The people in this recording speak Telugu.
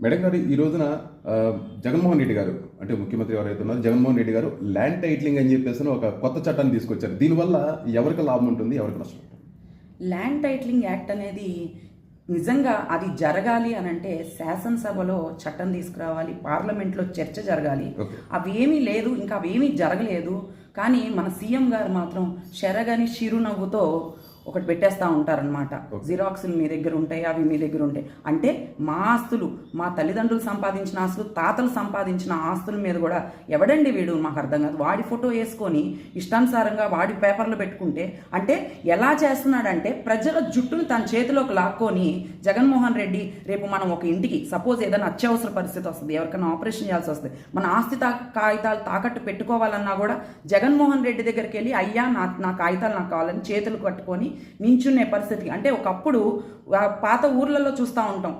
మేడం గారు ఈ రోజున జగన్మోహన్ రెడ్డి గారు అంటే ముఖ్యమంత్రి ఎవరైతే ఉన్నారో జగన్మోహన్ రెడ్డి గారు ల్యాండ్ టైటిలింగ్ అని చెప్పేసి ఒక కొత్త చట్టాన్ని తీసుకొచ్చారు. దీనివల్ల ఎవరికి లాభం ఉంటుంది, ఎవరికి నష్టం ఉంటుంది? ల్యాండ్ టైటిలింగ్ యాక్ట్ అనేది నిజంగా అది జరగాలి అని అంటే శాసనసభలో చట్టం తీసుకురావాలి, పార్లమెంట్లో చర్చ జరగాలి. అవేమీ లేదు, ఇంకా అవేమీ జరగలేదు. కానీ మన సీఎం గారు మాత్రం చెరగని చిరునవ్వుతో ఒకటి పెట్టేస్తూ ఉంటారనమాట. జిరాక్సులు మీ దగ్గర ఉంటాయి, అవి మీ దగ్గర ఉంటాయి అంటే మా ఆస్తులు, మా తల్లిదండ్రులు సంపాదించిన ఆస్తులు, తాతలు సంపాదించిన ఆస్తుల మీద కూడా ఎవడండి వీడు మాకు అర్థం కాదు. వాడి ఫోటో వేసుకొని ఇష్టానుసారంగా వాడి పేపర్లు పెట్టుకుంటే అంటే ఎలా చేస్తున్నాడంటే ప్రజల జుట్టును తన చేతిలోకి లాక్కొని జగన్మోహన్ రెడ్డి రేపు మనం ఒక ఇంటికి సపోజ్ ఏదైనా అత్యవసర పరిస్థితి వస్తుంది, ఎవరికైనా ఆపరేషన్ చేయాల్సి వస్తుంది, మన ఆస్తి కాగితాలు తాకట్టు పెట్టుకోవాలన్నా కూడా జగన్మోహన్ రెడ్డి దగ్గరికి వెళ్ళి అయ్యా నా కాగితాలు నాకు కావాలని చేతులు కట్టుకొని నించునే పరిస్థితికి. అంటే ఒకప్పుడు పాత ఊర్లలో చూస్తూ ఉంటాం,